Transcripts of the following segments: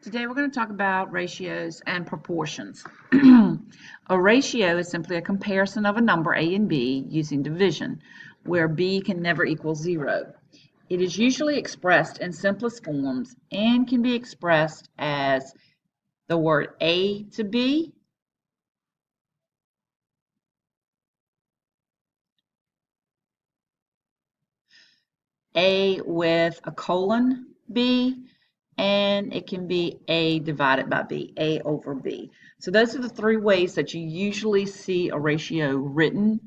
Today we're going to talk about ratios and proportions. A ratio is simply a comparison of a number A and B using division, where B can never equal 0. It is usually expressed in simplest forms and can be expressed as the word A to B, A with a colon B, and it can be A divided by B, A over B. So those are the three ways that you usually see a ratio written.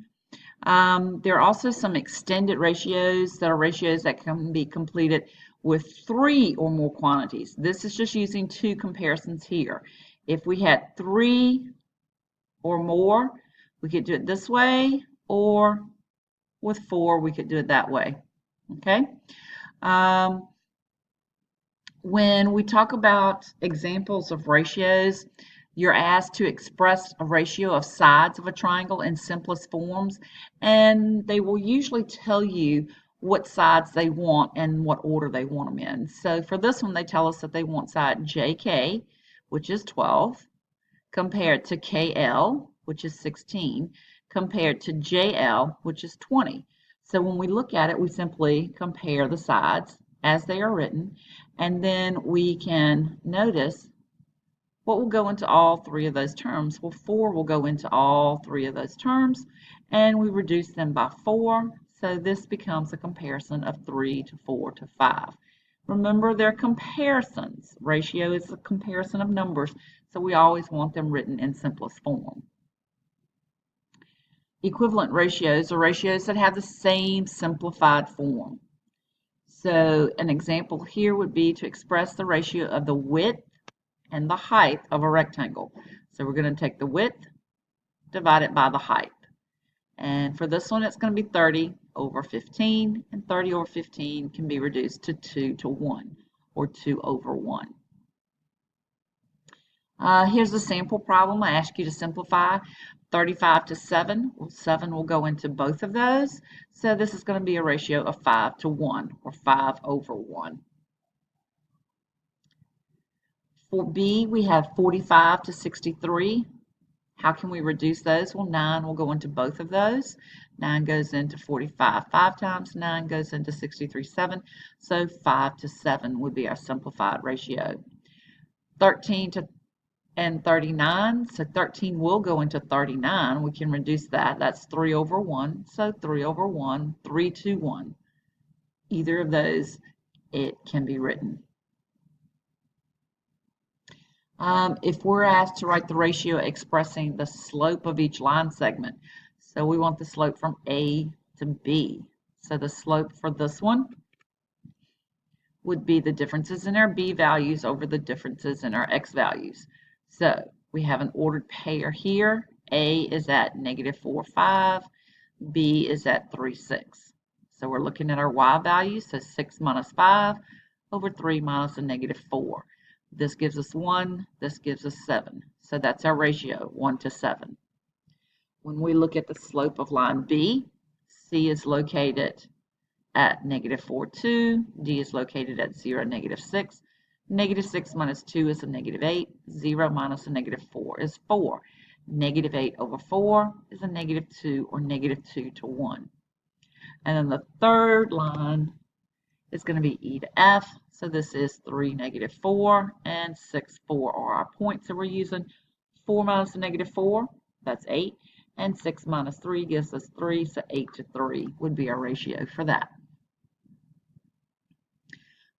There are also some extended ratios that are ratios that can be completed with 3 or more quantities. This is just using 2 comparisons here. If we had 3 or more, we could do it this way, or with 4, we could do it that way. Okay? When we talk about examples of ratios, you're asked to express a ratio of sides of a triangle in simplest forms, and they will usually tell you what sides they want and what order they want them in. So for this one, they tell us that they want side JK, which is 12, compared to KL, which is 16, compared to JL, which is 20. So when we look at it, we simply compare the sides as they are written, and then we can notice what will go into all 3 of those terms. Well, 4 will go into all 3 of those terms, and we reduce them by 4, so this becomes a comparison of 3 to 4 to 5. Remember, they're comparisons. Ratio is a comparison of numbers, so we always want them written in simplest form. Equivalent ratios are ratios that have the same simplified form. So an example here would be to express the ratio of the width and the height of a rectangle. So we're going to take the width, divide it by the height. And for this one, it's going to be 30 over 15, and 30 over 15 can be reduced to 2 to 1, or 2 over 1. Here's the sample problem. I ask you to simplify 35 to 7. Well, 7 will go into both of those. So this is going to be a ratio of 5 to 1, or 5 over 1. For B, we have 45 to 63. How can we reduce those? Well, 9 will go into both of those. 9 goes into 45. 5 times 9 goes into 63, 7. So 5 to 7 would be our simplified ratio. 13 to and 39, so 13 will go into 39. We can reduce that. That's 3 over 1. So 3 over 1, 3 to 1. Either of those, it can be written. If we're asked to write the ratio expressing the slope of each line segment, so we want the slope from A to B. So the slope for this one would be the differences in our B values over the differences in our X values. So we have an ordered pair here. A is at -4, 5. B is at 3, 6. So we're looking at our Y values. So 6 minus 5 over 3 minus a -4. This gives us 1. This gives us 7. So that's our ratio, 1 to 7. When we look at the slope of line B, C is located at -4, 2. D is located at 0, -6. -6 minus 2 is a -8. 0 minus a -4 is 4. -8 over 4 is a -2, or -2 to 1. And then the third line is going to be E to F. So this is 3, -4, and 6, 4 are our points that we're using. 4 minus a -4, that's 8. And 6 minus 3 gives us 3, so 8 to 3 would be our ratio for that.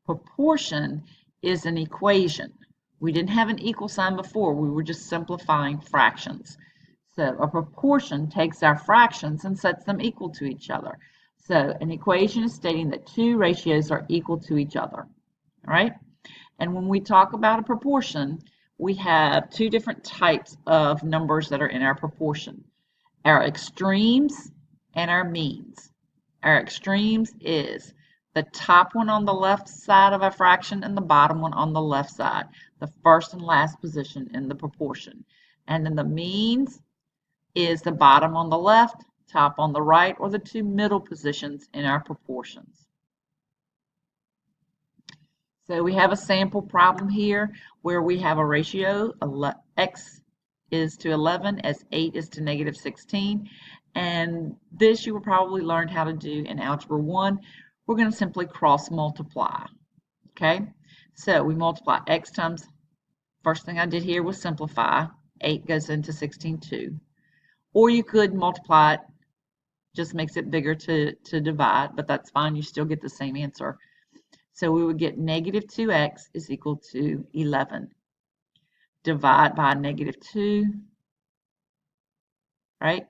Proportion is an equation. We didn't have an equal sign before. We were just simplifying fractions. So a proportion takes our fractions and sets them equal to each other. So an equation is stating that 2 ratios are equal to each other. All right? And when we talk about a proportion, we have 2 different types of numbers that are in our proportion. Our extremes and our means. Our extremes is the top one on the left side of a fraction and the bottom one on the left side, the first and last position in the proportion. And then the means is the bottom on the left, top on the right, or the 2 middle positions in our proportions. So we have a sample problem here where we have a ratio, x is to 11 as 8 is to negative 16. And this you will probably learned how to do in Algebra 1. We're going to simply cross multiply. Okay, so we multiply x times, first thing I did here was simplify. 8 goes into 16 too. Or you could multiply it, just makes it bigger to divide, but that's fine. You still get the same answer. So we would get negative 2x is equal to 11. Divide by negative 2, right?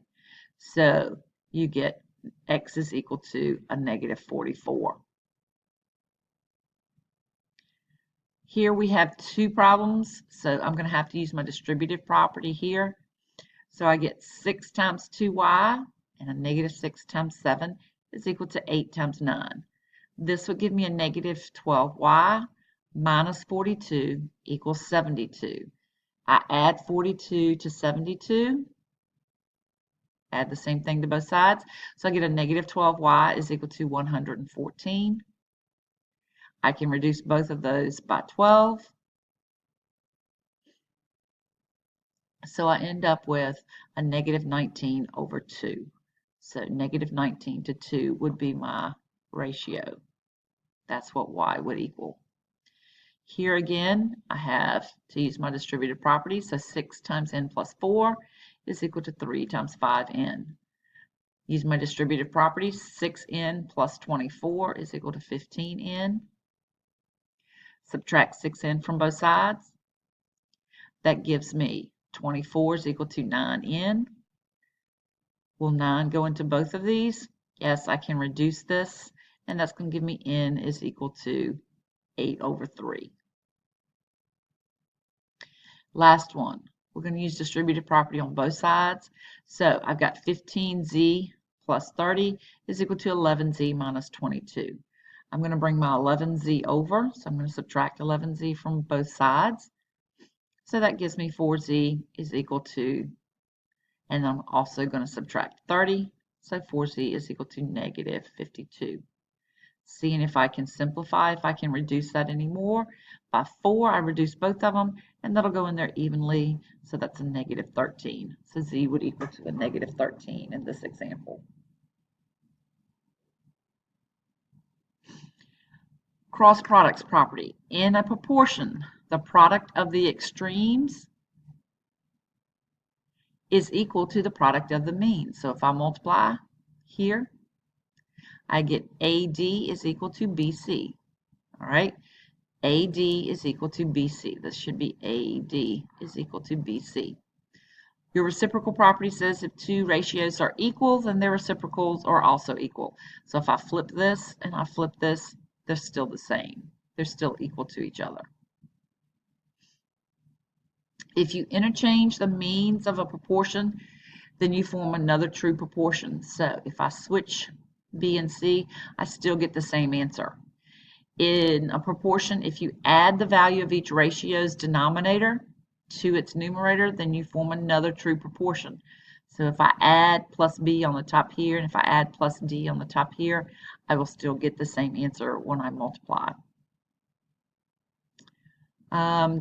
So you get x is equal to a negative 44. Here we have two problems, so I'm going to have to use my distributive property here. So I get 6 times 2y and a negative 6 times 7 is equal to 8 times 9. This would give me a negative 12y minus 42 equals 72. I add 42 to 72, add the same thing to both sides. So I get a negative 12y is equal to 114. I can reduce both of those by 12. So I end up with a negative 19 over 2. So negative 19 to 2 would be my ratio. That's what y would equal. Here again, I have to use my distributive property. So 6 times n plus 4 is equal to 3 times 5n. Use my distributive property. 6n plus 24 is equal to 15n. Subtract 6n from both sides. That gives me 24 is equal to 9n. Will 9 go into both of these? Yes, I can reduce this, and that's going to give me n is equal to 8 over 3. Last one. We're going to use distributive property on both sides. So I've got 15z plus 30 is equal to 11z minus 22. I'm going to bring my 11z over, so I'm going to subtract 11z from both sides. So that gives me 4z is equal to, and I'm also going to subtract 30, so 4z is equal to negative 52. Seeing if I can simplify, if I can reduce that anymore. By 4, I reduce both of them, and that'll go in there evenly, so that's a negative 13. So z would equal to a negative 13 in this example. Cross products property. In a proportion, the product of the extremes is equal to the product of the means. So if I multiply here, I get AD is equal to BC. All right, AD is equal to BC. This should be AD is equal to BC. Your reciprocal property says if two ratios are equal, then their reciprocals are also equal. So if I flip this and I flip this, they're still the same. They're still equal to each other. If you interchange the means of a proportion, then you form another true proportion. So if I switch B and C, I still get the same answer. In a proportion, if you add the value of each ratio's denominator to its numerator, then you form another true proportion. So if I add plus B on the top here, and if I add plus D on the top here, I will still get the same answer when I multiply.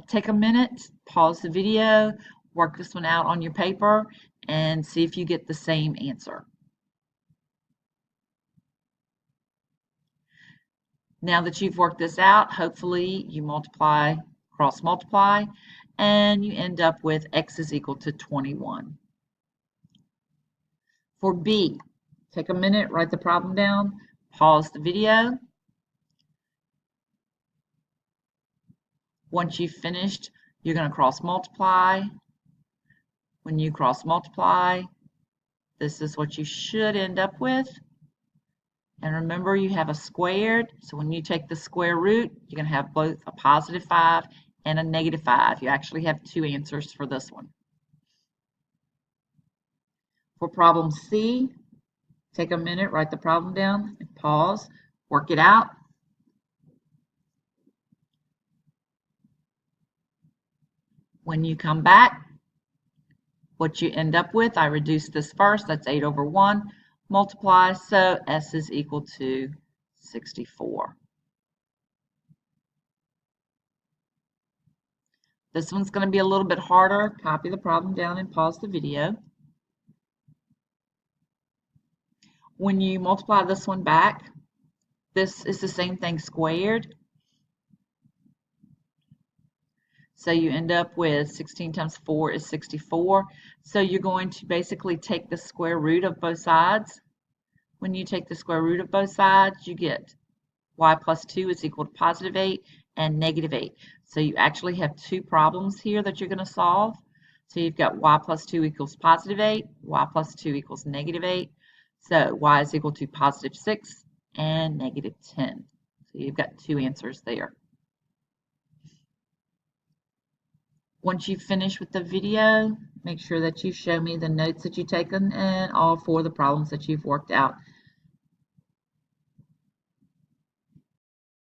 Take a minute, pause the video, work this one out on your paper, and see if you get the same answer. Now that you've worked this out, hopefully you multiply, cross multiply, and you end up with x is equal to 21. For B, take a minute, write the problem down, pause the video. Once you've finished, you're going to cross multiply. When you cross multiply, this is what you should end up with. And remember, you have a squared, so when you take the square root, you're going to have both a positive 5 and a negative 5. You actually have two answers for this one. For problem C, take a minute, write the problem down, and pause, work it out. When you come back, what you end up with, I reduce this first, that's 8 over 1, multiply, so S is equal to 64. This one's going to be a little bit harder. Copy the problem down and pause the video. When you multiply this one back, this is the same thing squared. So you end up with 16 times 4 is 64. So you're going to basically take the square root of both sides. When you take the square root of both sides, you get y plus 2 is equal to positive 8 and negative 8. So you actually have two problems here that you're going to solve. So you've got y plus 2 equals positive 8, y plus 2 equals negative 8. So y is equal to positive 6 and negative 10. So you've got two answers there. Once you finish with the video, make sure that you show me the notes that you've taken and all four of the problems that you've worked out.